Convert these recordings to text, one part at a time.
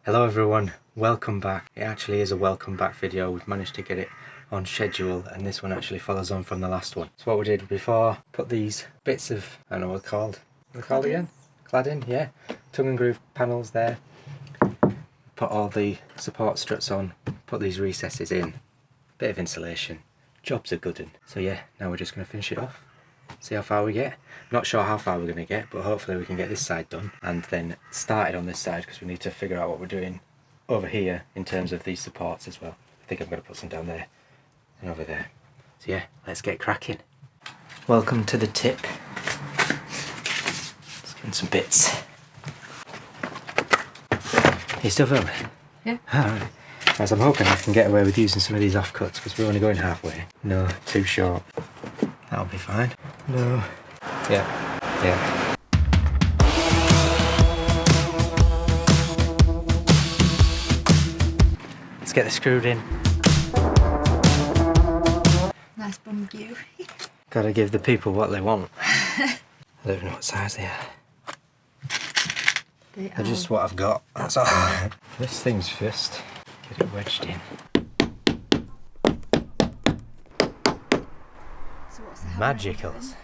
Hello everyone, welcome back. It actually is a welcome back video. We've managed to get it on schedule and this one actually follows on from the last one. So what we did before, put these bits of, I don't know what they're called. What are they called again? Cladding, yeah. Tongue and groove panels there. Put all the support struts on, put these recesses in. Bit of insulation. Job's a good one. So yeah, now we're just going to finish it off. See how far we get. Not sure how far we're going to get, but hopefully we can get this side done and then started on this side because we need to figure out what we're doing over here in terms of these supports as well. I think I'm going to put some down there and over there. So yeah, let's get cracking. Welcome to the tip. Let's get in some bits. Are you still filming? Yeah. Alright. As I'm hoping I can get away with using some of these offcuts because we're only going halfway. No, too short. That'll be fine. No. Yeah. Let's get this screwed in. Nice bum view. Gotta give the people what they want. I don't even know what size they are. They're just what I've got. That's all. This thing's first. Get it wedged in. So what's the Magicals.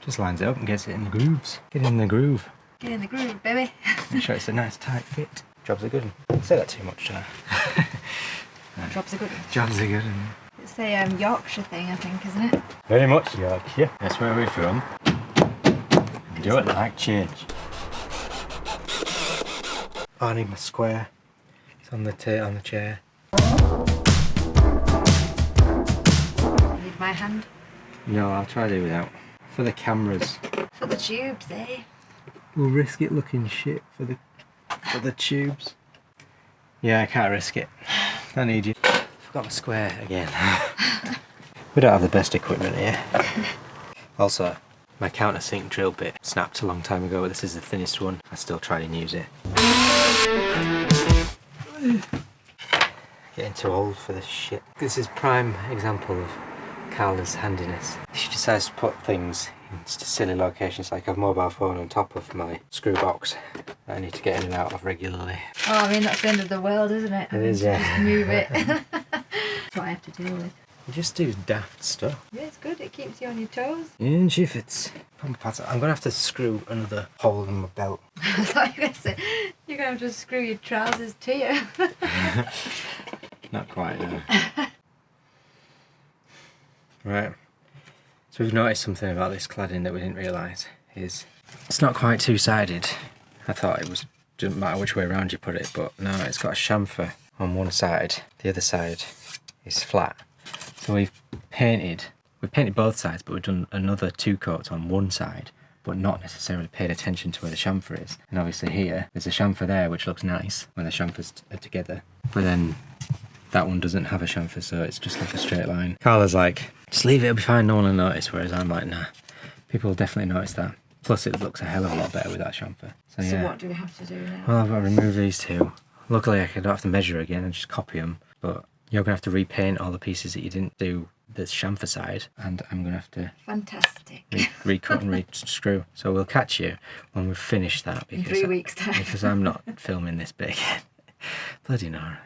Just lines it up and gets it in the grooves. Get in the groove. Get in the groove, baby. Make sure it's a nice tight fit. Jobs are good. I say that too much, don't I? Job's a good one. Jobs are good. It's a Yorkshire thing, I think, isn't it? Very much Yorkshire. That's where we're from. Do it like change. Oh, I need my square. It's on the chair. Need my hand. No, I'll try to do without. For the cameras. For the tubes, eh? We'll risk it looking shit for the tubes. Yeah, I can't risk it. I need you. Forgot my square again. We don't have the best equipment here. Also, my countersink drill bit snapped a long time ago, but this is the thinnest one. I still try and use it. Getting too old for this shit. This is prime example of Carla's handiness. She decides to put things in silly locations, like I have a mobile phone on top of my screw box that I need to get in and out of regularly. Oh, I mean, that's the end of the world, isn't it? It is, yeah. Just move it. That's what I have to deal with. You just do daft stuff. Yeah, it's good. It keeps you on your toes. And she fits. I'm going to have to screw another hole in my belt. I thought you were going to say, you're going to have to screw your trousers to you. Not quite, no. Right. So we've noticed something about this cladding that we didn't realise is it's not quite two-sided. I thought it was, didn't matter which way around you put it, but no, it's got a chamfer on one side. The other side is flat. So we've painted both sides, but we've done another 2 coats on one side, but not necessarily paid attention to where the chamfer is. And obviously here, there's a chamfer there, which looks nice when the chamfers are together. But then that one doesn't have a chamfer, so it's just like a straight line. Carla's like, just leave it, it'll be fine, no one will notice, whereas I'm like, nah, people will definitely notice that. Plus it looks a hell of a lot better with that chamfer. So yeah. So what do we have to do now? Well, I've got to remove these 2. Luckily I don't have to measure again and just copy them, but you're going to have to repaint all the pieces that you didn't do the chamfer side, and I'm going to have to Fantastic. recut and re-screw. So we'll catch you when we've finished that. In 3 weeks' time. Because I'm not filming this big. Bloody Nora.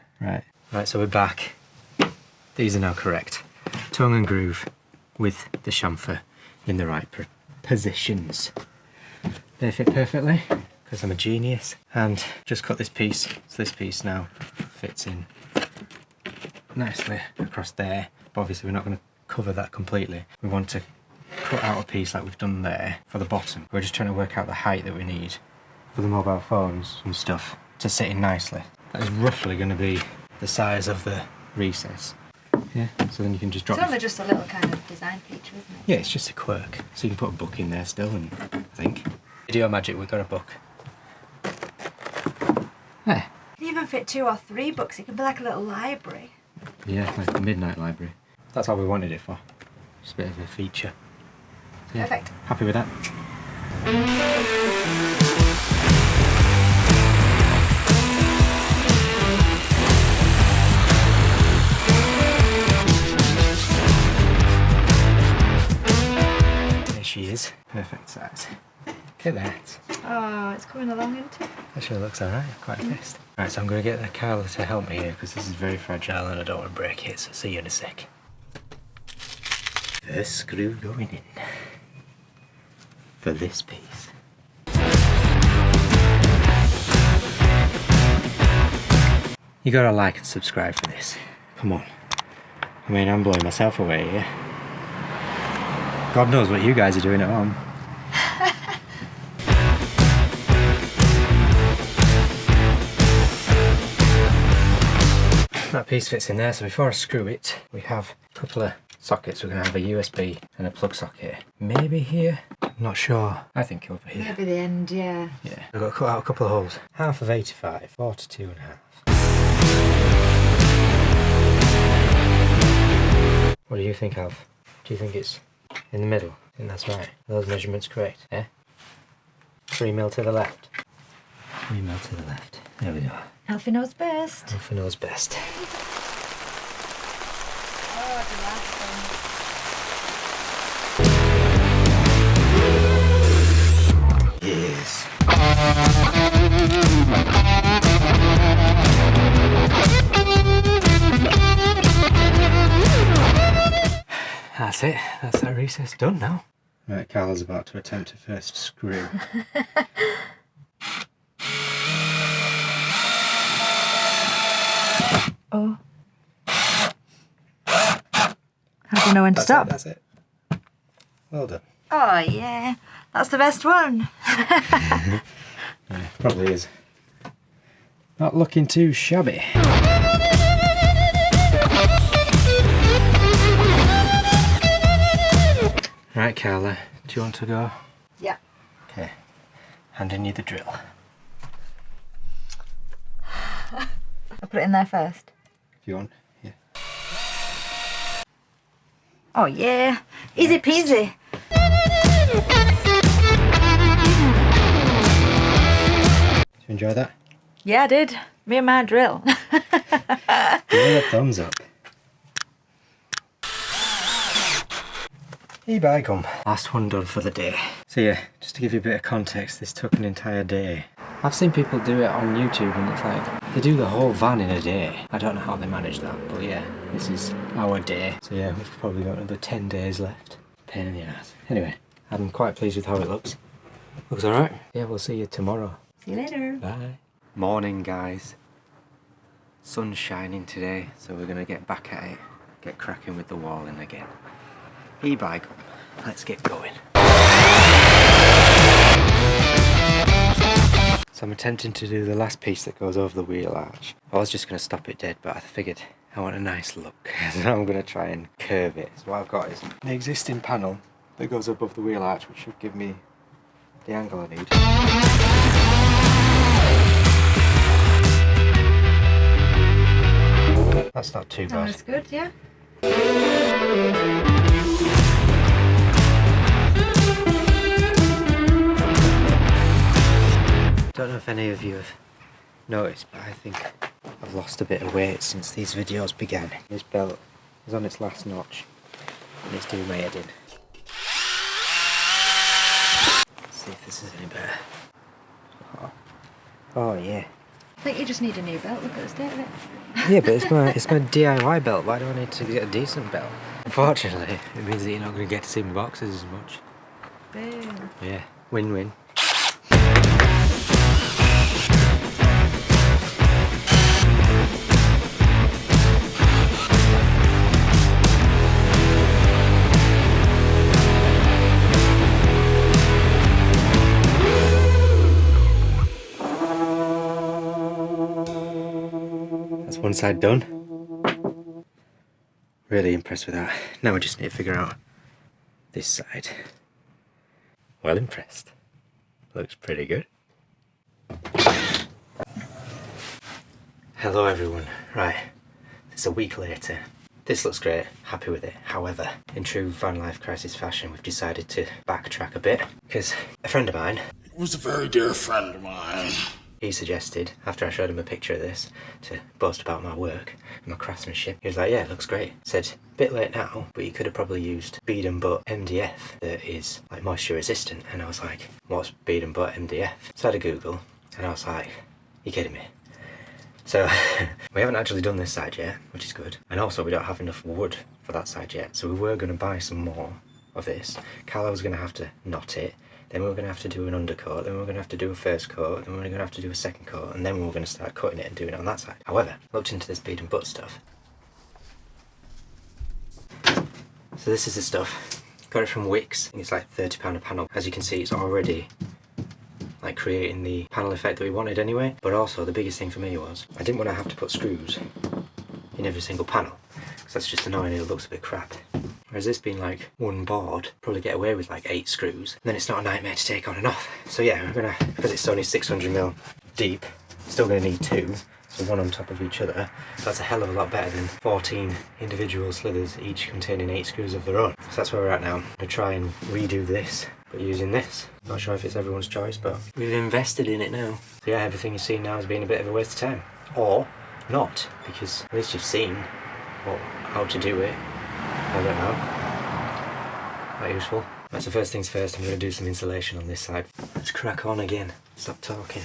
Right, so we're back. These are now correct. Tongue and groove with the chamfer in the right positions. They fit perfectly, because I'm a genius. And just cut this piece, so this piece now fits in nicely across there. But obviously we're not going to cover that completely. We want to cut out a piece like we've done there for the bottom. We're just trying to work out the height that we need for the mobile phones and stuff to sit in nicely. That is roughly going to be the size of the recess. Yeah, so then you can just drop. It's only just a little kind of design feature, isn't it? Yeah, it's just a quirk. So you can put a book in there still, and I think. DJI Mavic, we've got a book. There. You can even fit 2 or 3 books. It could be like a little library. Yeah, like the midnight library. That's all we wanted it for. Just a bit of a feature. So yeah, perfect. Happy with that. There she is. Perfect size. Look at that. Oh, it's coming along into it. Actually looks alright, quite impressed. Right, so I'm going to get the Carla to help me here because this is very fragile and I don't want to break it, so see you in a sec. First screw going in for this piece. You gotta like and subscribe for this. Come on. I mean, I'm blowing myself away here. God knows what you guys are doing at home. That piece fits in there, so before I screw it, we have a couple of sockets. We're going to have a USB and a plug socket. Maybe here? I'm not sure. I think over here. Maybe the end, yeah. Yeah. I've got to cut out a couple of holes. Half of 85, 42 and a half. What do you think, Alf? Do you think it's in the middle? I think that's right. Are those measurements correct? Eh? 3 mil to the left. 3 mil to the left. There we go. Alfie knows best. Alfie knows best. Oh, the last one. Yes. That's it. That's that recess done now. Right, Carla's about to attempt her first screw. Oh. How do you know when to stop? That's it. Well done. Oh, yeah. That's the best one. Yeah, probably is. Not looking too shabby. Right, Carla, do you want to go? Yeah. Okay. Handing you the drill. I'll put it in there first. If you want, yeah. Oh, yeah. Easy peasy. Did you enjoy that? Yeah, I did. Me and my drill. Give it a thumbs up. E-bike come. Last one done for the day. So yeah, just to give you a bit of context, this took an entire day. I've seen people do it on YouTube and it's like, they do the whole van in a day. I don't know how they manage that, but yeah, this is our day. So yeah, we've probably got another 10 days left. Pain in the ass. Anyway, I'm quite pleased with how it looks. Looks alright. Yeah, we'll see you tomorrow. See you later. Bye. Morning, guys. Sun's shining today, so we're gonna get back at it. Get cracking with the walling again. E-bike, let's get going. So I'm attempting to do the last piece that goes over the wheel arch. I was just going to stop it dead, but I figured I want a nice look. So I'm going to try and curve it. So what I've got is the existing panel that goes above the wheel arch, which should give me the angle I need. That's not too bad. That's good, yeah. Don't know if any of you have noticed, but I think I've lost a bit of weight since these videos began. This belt is on its last notch and it's doing my head in. Let's see if this is any better. Oh yeah. I think you just need a new belt. Look at the state of it. Yeah, but it's my DIY belt. Why do I need to get a decent belt? Unfortunately, it means that you're not going to get to see my boxes as much. Boom. Yeah, win-win. One side done. Really impressed with that. Now we just need to figure out this side. Well impressed. Looks pretty good. Hello everyone. Right, it's a week later. This looks great, happy with it. However, in true van life crisis fashion, we've decided to backtrack a bit because a friend of mine, It was a very dear friend of mine. he suggested, after I showed him a picture of this, to boast about my work and my craftsmanship. He was like, yeah, it looks great. Said, bit late now, but you could have probably used Bead and Butt MDF that is like moisture resistant. And I was like, what's Bead and Butt MDF? So I had a Google, And I was like, you're kidding me. So we haven't actually done this side yet, which is good. And also we don't have enough wood for that side yet. So we were going to buy some more of this. Carla was going to have to knot it. Then we were going to have to do an undercoat. Then we were going to have to do a first coat. Then we were going to have to do a second coat. And then we were going to start cutting it and doing it on that side. However, looked into this bead and butt stuff. So this is the stuff. Got it from Wix. I think it's like £30 a panel. As you can see, it's already like creating the panel effect that we wanted anyway. But also the biggest thing for me was I didn't want to have to put screws in every single panel, because that's just annoying and it looks a bit crap. Whereas this being like one board, probably get away with like 8 screws, and then it's not a nightmare to take on and off. So yeah, we're gonna, because it's only 600mm deep, still gonna need 2, so one on top of each other. That's a hell of a lot better than 14 individual slithers, each containing 8 screws of their own. So that's where we're at now. I'm gonna try and redo this, but using this. Not sure if it's everyone's choice, but we've invested in it now. So yeah, everything you've seen now has been a bit of a waste of time. Or not, because at least you've seen how to do it. I don't know. Not useful. That's the first things first. I'm going to do some insulation on this side. Let's crack on again. Stop talking.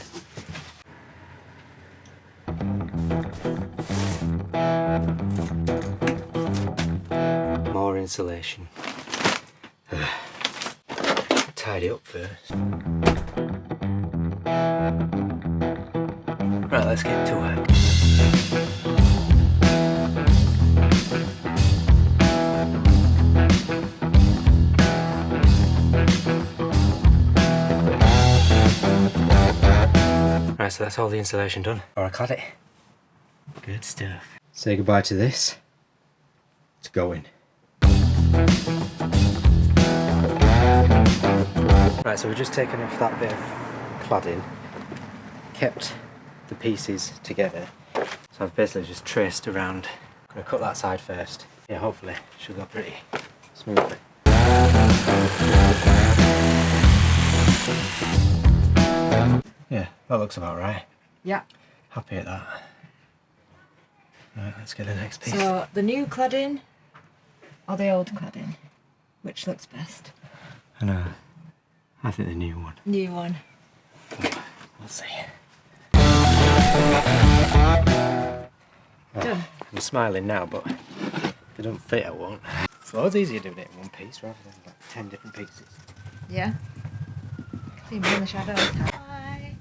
More insulation. Tidy up first. Right, let's get to work. Right, so that's all the insulation done. Or I clad it. Good stuff. Say goodbye to this. It's going. Right, so we've just taken off that bit of cladding, kept the pieces together. So I've basically just traced around. I'm going to cut that side first. Yeah, hopefully it should go pretty smoothly. Yeah, that looks about right. Yeah. Happy at that. Right, let's get the next piece. So the new cladding or the old cladding? Which looks best? I know. I think the new one. New one. We'll see. Done. I'm smiling now, but if it don't fit, I won't. It's loads easier doing it in one piece rather than like 10 different pieces. Yeah. See me in the shadows. Hi.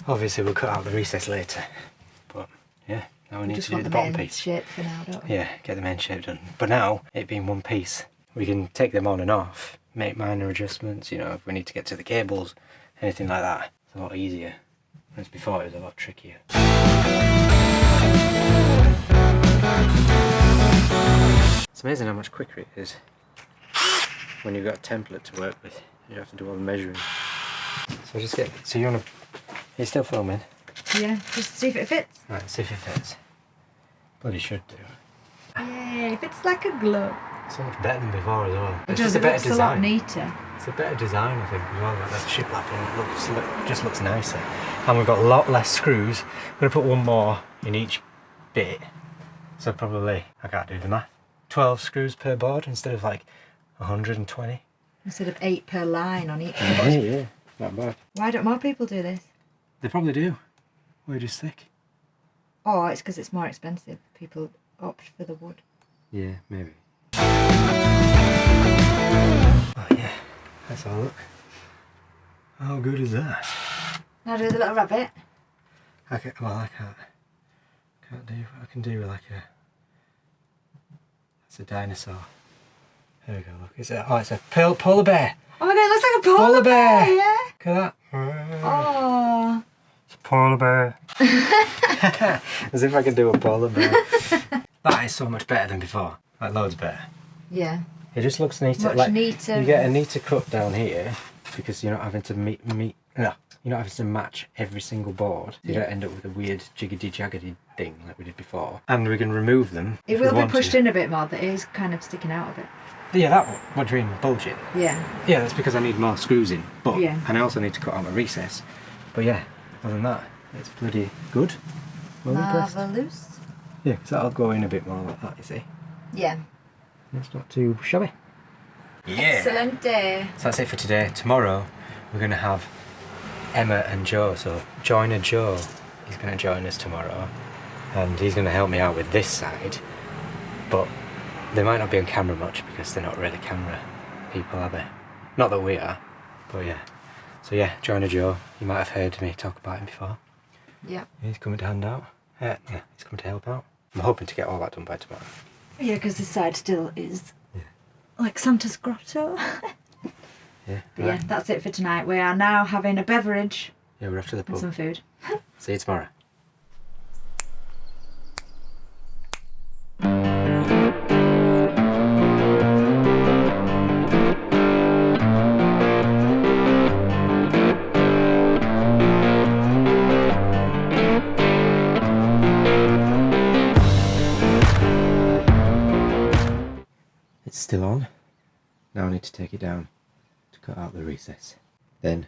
Obviously, we'll cut out the recess later, but yeah, now we need to do the bottom piece. Shape for now, don't we? Yeah, get the main shape done. But now, it being one piece, we can take them on and off, make minor adjustments, you know, if we need to get to the cables, anything like that. It's a lot easier. Whereas before, it was a lot trickier. It's amazing how much quicker it is when you've got a template to work with. You don't have to do all the measuring. So just get, so you want to, you're still filming? Yeah, just see if it fits. Right, see if it fits. Bloody should do. Yay, it fits like a glove. So much better than before as well. It It's does, just a it better looks design. a lot neater. It's a better design, I think, as well. Like that shiplapping, it just looks nicer. And we've got a lot less screws. I'm going to put one more in each bit. So probably, I can't do the math, 12 screws per board instead of like 120. Instead of 8 per line on each Yeah, board. yeah, not bad. Why don't more people do this? They probably do. We're just thick. Oh, it's because it's more expensive. People opt for the wood. Yeah, maybe. Oh yeah, let's have a look. How good is that? Now do the little rabbit. I can't do, I can do like a, it's a dinosaur. There we go, look, it's a polar bear. Oh my god, it looks like a polar bear. Yeah. Look at that. Oh. It's a polar bear. As if I could do a polar bear. That is so much better than before, like loads better. Yeah. It just looks neater. Much like, neater. You get a neater cut down here because you're not having to you're not having to match every single board. You don't end up with a weird jiggedy-jaggedy thing like we did before. And we can remove them. It will be pushed in a bit more, that it is kind of sticking out a bit. Yeah, that one. What do you mean, bulging? Yeah. Yeah, that's because I need more screws in. But, yeah. And I also need to cut out my recess. But yeah, other than that, it's bloody good. Well impressed. Marvellous. Yeah, because that'll go in a bit more like that, you see. Yeah. It's not too shabby. Yeah. Excellent day. So that's it for today. Tomorrow we're going to have Emma and Joe. So Joiner Joe is going to join us tomorrow, and he's going to help me out with this side. But they might not be on camera much because they're not really camera people, are they? Not that we are, but yeah. So yeah, Joiner Joe. You might have heard me talk about him before. Yeah. He's coming to hand out. Yeah, he's coming to help out. I'm hoping to get all that done by tomorrow. Yeah, because this side still is like Santa's grotto. Yeah. But yeah, that's it for tonight. We are now having a beverage Yeah, we're off to the and pub. some food. See you tomorrow. It's still on. Now I need to take it down to cut out the recess. Then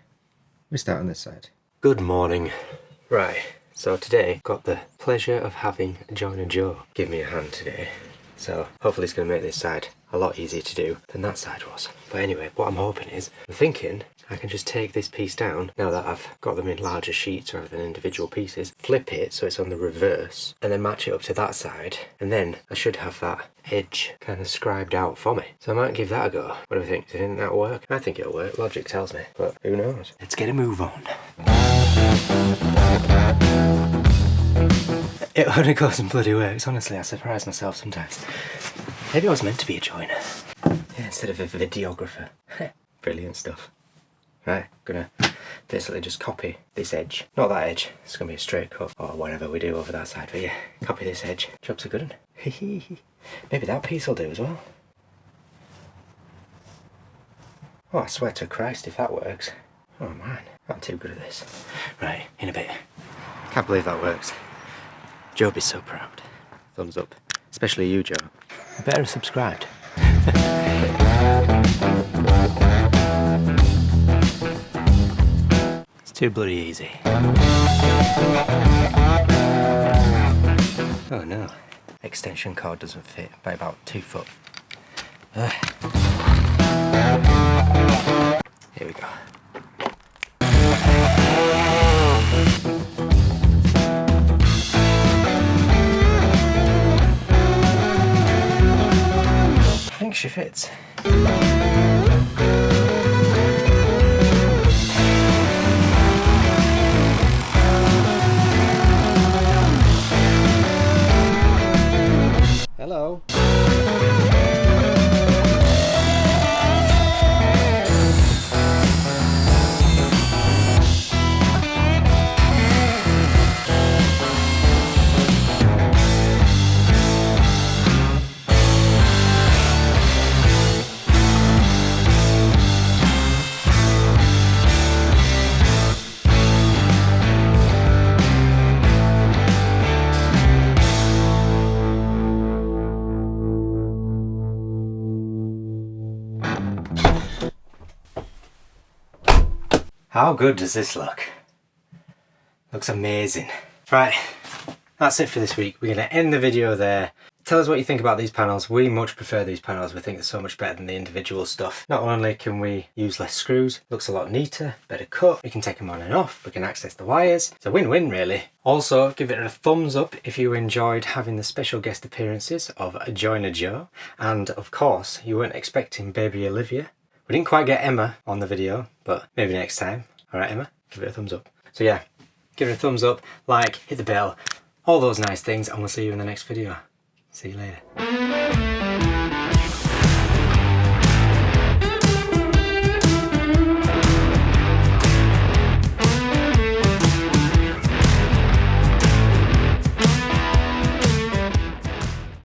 we start on this side. Good morning. Right, so today got the pleasure of having Joiner Joe give me a hand today. So hopefully it's going to make this side a lot easier to do than that side was. But anyway, what I'm hoping is, I'm thinking I can just take this piece down, now that I've got them in larger sheets rather than individual pieces, flip it so it's on the reverse, and then match it up to that side, and then I should have that edge kind of scribed out for me. So I might give that a go. What do we think? Do you think that'll work? I think it'll work, logic tells me, but who knows? Let's get a move on. It only goes and bloody works, honestly. I surprise myself sometimes. Maybe I was meant to be a joiner. Yeah, instead of a videographer. Brilliant stuff. Right, gonna basically just copy this edge. Not that edge, it's gonna be a straight cut or whatever we do over that side, but yeah, copy this edge. Job's a good one. Maybe that piece will do as well. Oh, I swear to Christ if that works. Oh man, I'm too good at this. Right, in a bit. Can't believe that works. Joe be so proud. Thumbs up. Especially you, Joe. You better have subscribed. It's too bloody easy. Oh no. Extension cord doesn't fit by about 2 foot. Here we go. I think she fits. Hello. How good does this look? Looks amazing. Right, that's it for this week. We're going to end the video there. Tell us what you think about these panels. We much prefer these panels. We think they're so much better than the individual stuff. Not only can we use less screws, looks a lot neater, better cut. We can take them on and off. We can access the wires. It's a win-win really. Also, give it a thumbs up if you enjoyed having the special guest appearances of Joiner Joe. And of course, you weren't expecting baby Olivia. We didn't quite get Emma on the video, but maybe next time. Alright Emma, give it a thumbs up. So yeah, give it a thumbs up, like, hit the bell, all those nice things, and we'll see you in the next video. See you later.